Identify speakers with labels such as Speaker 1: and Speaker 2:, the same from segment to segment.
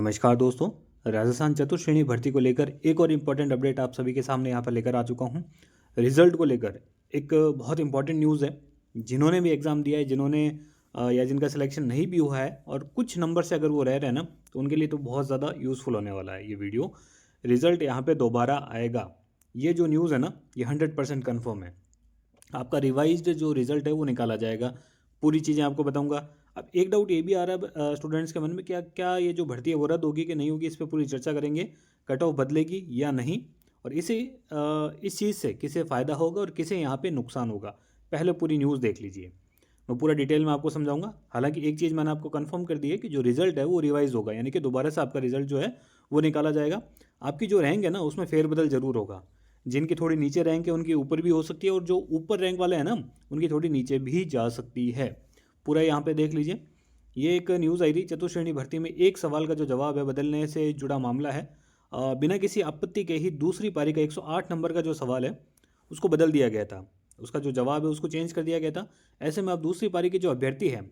Speaker 1: नमस्कार दोस्तों। राजस्थान चतुर्श्रेणी भर्ती को लेकर एक और इम्पॉर्टेंट अपडेट आप सभी के सामने यहाँ पर लेकर आ चुका हूँ। रिजल्ट को लेकर एक बहुत इंपॉर्टेंट न्यूज़ है। जिन्होंने भी एग्ज़ाम दिया है, जिन्होंने या जिनका सिलेक्शन नहीं भी हुआ है और कुछ नंबर से अगर वो रह रहे हैं ना, तो उनके लिए तो बहुत ज़्यादा यूज़फुल होने वाला है ये वीडियो। रिजल्ट यहाँ पर दोबारा आएगा, ये जो न्यूज़ है ना, ये 100% कन्फर्म है। आपका रिवाइज्ड जो रिज़ल्ट है वो निकाला जाएगा। पूरी चीज़ें आपको बताऊंगा। अब एक डाउट ये भी आ रहा है स्टूडेंट्स के मन में, क्या क्या ये जो भर्ती है वो रद्द होगी कि नहीं होगी, इस पर पूरी चर्चा करेंगे। कट ऑफ बदलेगी या नहीं, और इस चीज़ से किसे फ़ायदा होगा और किसे यहाँ पे नुकसान होगा, पहले पूरी न्यूज़ देख लीजिए। मैं पूरा डिटेल में आपको समझाऊंगा। हालांकि एक चीज़ मैंने आपको कंफर्म कर दी है कि जो रिज़ल्ट है वो रिवाइज होगा, यानी कि दोबारा से आपका रिज़ल्ट जो है वो निकाला जाएगा। आपकी जो रैंक है ना उसमें फेरबदल जरूर होगा। जिनकी थोड़ी नीचे रैंक है उनकी ऊपर भी हो सकती है, और जो ऊपर रैंक वाले हैं ना उनकी थोड़ी नीचे भी जा सकती है। पूरा यहाँ पे देख लीजिए। ये एक न्यूज़ आई थी, चतुर्श्रेणी भर्ती में एक सवाल का जो जवाब है बदलने से जुड़ा मामला है। बिना किसी आपत्ति के ही दूसरी पारी का 108 नंबर का जो सवाल है उसको बदल दिया गया था। उसका जो जवाब है उसको चेंज कर दिया गया था। ऐसे में अब दूसरी पारी के जो अभ्यर्थी हैं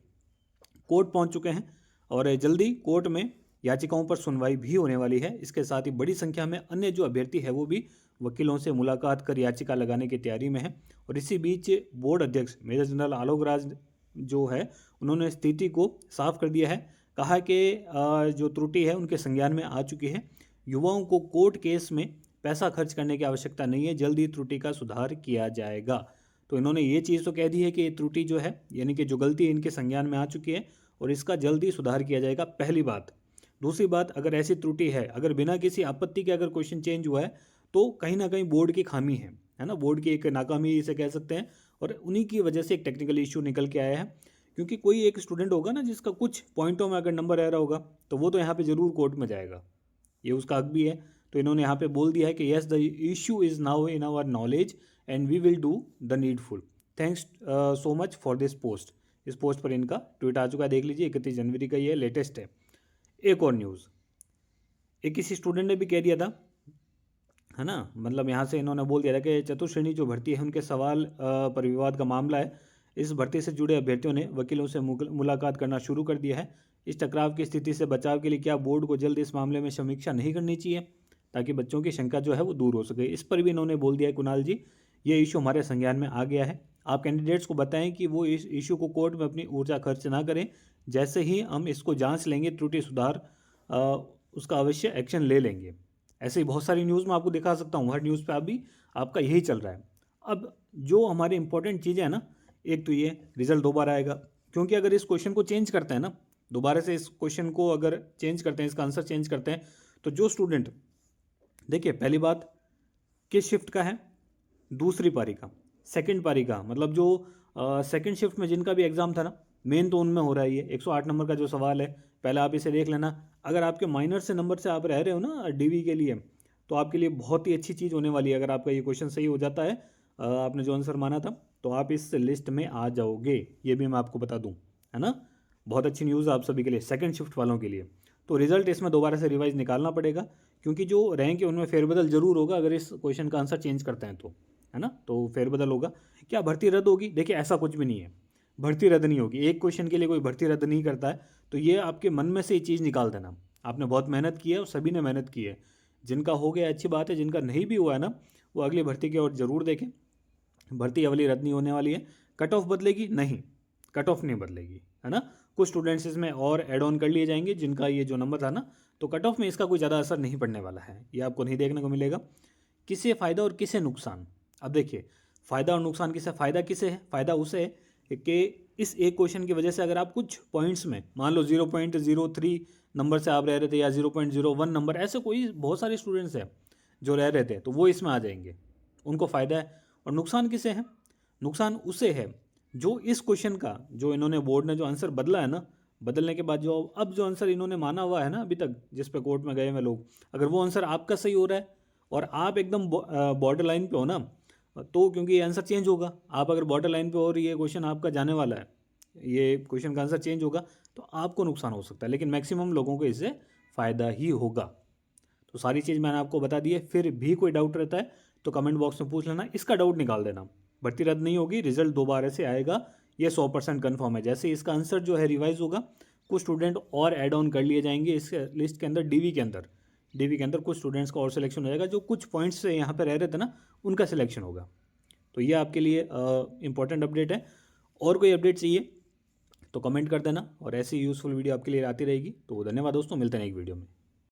Speaker 1: कोर्ट पहुंच चुके हैं, और जल्दी कोर्ट में याचिकाओं पर सुनवाई भी होने वाली है। इसके साथ ही बड़ी संख्या में अन्य जो अभ्यर्थी है वो भी वकीलों से मुलाकात कर याचिका लगाने की तैयारी में है। और इसी बीच बोर्ड अध्यक्ष मेजर जनरल आलोक राज जो है उन्होंने स्थिति को साफ कर दिया है। कहा कि जो त्रुटि है उनके संज्ञान में आ चुकी है। युवाओं को कोर्ट केस में पैसा खर्च करने की आवश्यकता नहीं है, जल्द ही त्रुटि का सुधार किया जाएगा। तो इन्होंने ये चीज़ तो कह दी है कि ये त्रुटि जो है, यानी कि जो गलती इनके संज्ञान में आ चुकी है और इसका जल्द ही सुधार किया जाएगा, पहली बात। दूसरी बात, अगर ऐसी त्रुटि है, अगर बिना किसी आपत्ति के अगर क्वेश्चन चेंज हुआ है तो कहीं ना कहीं बोर्ड की खामी है ना, बोर्ड की एक नाकामी इसे कह सकते हैं। और उन्हीं की वजह से एक टेक्निकल इश्यू निकल के आया है। क्योंकि कोई एक स्टूडेंट होगा ना जिसका कुछ पॉइंटों में अगर नंबर रह रहा होगा तो वो तो यहाँ पे ज़रूर कोर्ट में जाएगा, ये उसका हक भी है। तो इन्होंने यहाँ पे बोल दिया है कि yes the issue is now in our knowledge and we will do the needful. Thanks so much for this post. इस पोस्ट पर इनका ट्वीट आ चुका है, देख लीजिए। 31 जनवरी का ये लेटेस्ट है। एक और न्यूज़, एक किसी स्टूडेंट ने भी कह दिया था, है ना, मतलब यहाँ से इन्होंने बोल दिया था कि चतुर्श्रेणी जो भर्ती है उनके सवाल पर विवाद का मामला है। इस भर्ती से जुड़े अभ्यर्थियों ने वकीलों से मुलाकात करना शुरू कर दिया है। इस टकराव की स्थिति से बचाव के लिए क्या बोर्ड को जल्द इस मामले में समीक्षा नहीं करनी चाहिए, ताकि बच्चों की शंका जो है वो दूर हो सके। इस पर भी इन्होंने बोल दिया है, कुणाल जी ये इशू हमारे संज्ञान में आ गया है। आप कैंडिडेट्स को बताएं कि वो इस इशू को कोर्ट में अपनी ऊर्जा खर्च ना करें। जैसे ही हम इसको जांच लेंगे, त्रुटि सुधार उसका अवश्य एक्शन ले लेंगे। ऐसे ही बहुत सारी न्यूज़ में आपको दिखा सकता हूँ, हर न्यूज़ पे अभी आपका यही चल रहा है। अब जो हमारी इंपॉर्टेंट चीज़ें हैं ना, एक तो ये रिजल्ट दोबारा आएगा, क्योंकि अगर इस क्वेश्चन को चेंज करते हैं ना, दोबारा से इस क्वेश्चन को अगर चेंज करते हैं, इसका आंसर चेंज करते हैं, तो जो स्टूडेंट, देखिए पहली बात किस शिफ्ट का है, दूसरी पारी का, सेकंड पारी का, मतलब जो सेकंड शिफ्ट में जिनका भी एग्ज़ाम था ना, मेन तो उनमें हो रहा है ये 108 नंबर का जो सवाल है। पहले आप इसे देख लेना। अगर आपके माइनर से नंबर से आप रह रहे हो ना डीवी के लिए, तो आपके लिए बहुत ही अच्छी चीज़ होने वाली है। अगर आपका ये क्वेश्चन सही हो जाता है, आपने जो आंसर माना था, तो आप इस लिस्ट में आ जाओगे, ये भी मैं आपको बता दूँ, है ना। बहुत अच्छी न्यूज़ आप सभी के लिए, सेकंड शिफ्ट वालों के लिए। तो रिजल्ट इसमें दोबारा से रिवाइज निकालना पड़ेगा, क्योंकि जो रैंक है उनमें फेरबदल जरूर होगा अगर इस क्वेश्चन का आंसर चेंज करते हैं तो, है ना। तो फेरबदल होगा। क्या भर्ती रद्द होगी? देखिए ऐसा कुछ भी नहीं है, भर्ती रद्द नहीं होगी। एक क्वेश्चन के लिए कोई भर्ती रद्द नहीं करता है। तो ये आपके मन में से ये चीज़ निकाल देना। आपने बहुत मेहनत की है और सभी ने मेहनत की है। जिनका हो गया अच्छी बात है, जिनका नहीं भी हुआ है ना, वो अगली भर्ती की ओर जरूर देखें। भर्ती अवली रद्द नहीं होने वाली है। कट ऑफ बदलेगी? नहीं, कट ऑफ नहीं बदलेगी, है ना। कुछ स्टूडेंट्स इसमें और ऐड ऑन कर लिए जाएंगे जिनका ये जो नंबर था ना, तो कट ऑफ में इसका कोई ज़्यादा असर नहीं पड़ने वाला है, ये आपको नहीं देखने को मिलेगा। किसे फ़ायदा और किसे नुकसान? अब देखिए, फ़ायदा और नुकसान किसे, फ़ायदा किसे है? फ़ायदा उसे है कि इस एक क्वेश्चन की वजह से अगर आप कुछ पॉइंट्स में, मान लो 0.03 नंबर से आप रह रहे थे, या 0.01 नंबर, ऐसे कोई बहुत सारे स्टूडेंट्स हैं जो रह रहे थे, तो वो इसमें आ जाएंगे, उनको फ़ायदा है। और नुकसान किसे है? नुकसान उसे है जो इस क्वेश्चन का, जो इन्होंने बोर्ड ने जो आंसर बदला है ना, बदलने के बाद जो अब जो आंसर इन्होंने माना हुआ है ना अभी तक, जिस पे कोर्ट में गए हुए लोग, अगर वो आंसर आपका सही हो रहा है और आप एकदम बॉर्डर लाइन पे हो ना, तो क्योंकि ये आंसर चेंज होगा। आप अगर बॉर्डर लाइन पे और ये क्वेश्चन आपका जाने वाला है, ये क्वेश्चन का आंसर चेंज होगा, तो आपको नुकसान हो सकता है, लेकिन मैक्सिमम लोगों को इससे फ़ायदा ही होगा। तो सारी चीज़ मैंने आपको बता दी है। फिर भी कोई डाउट रहता है तो कमेंट बॉक्स में पूछ लेना, इसका डाउट निकाल देना। भर्ती रद्द नहीं होगी, रिजल्ट दोबारा से आएगा, ये 100% कन्फर्म है। जैसे इसका आंसर जो है रिवाइज होगा, कुछ स्टूडेंट और ऐड ऑन कर लिए जाएंगे इस लिस्ट के अंदर। डीवी के अंदर कुछ स्टूडेंट्स का और सिलेक्शन हो जाएगा, जो कुछ पॉइंट्स से यहाँ पे रह रहे थे ना, उनका सिलेक्शन होगा। तो ये आपके लिए इंपॉर्टेंट अपडेट है। और कोई अपडेट चाहिए तो कमेंट कर देना, और ऐसी यूज़फुल वीडियो आपके लिए आती रहेगी। तो धन्यवाद दोस्तों, मिलते हैं एक वीडियो में।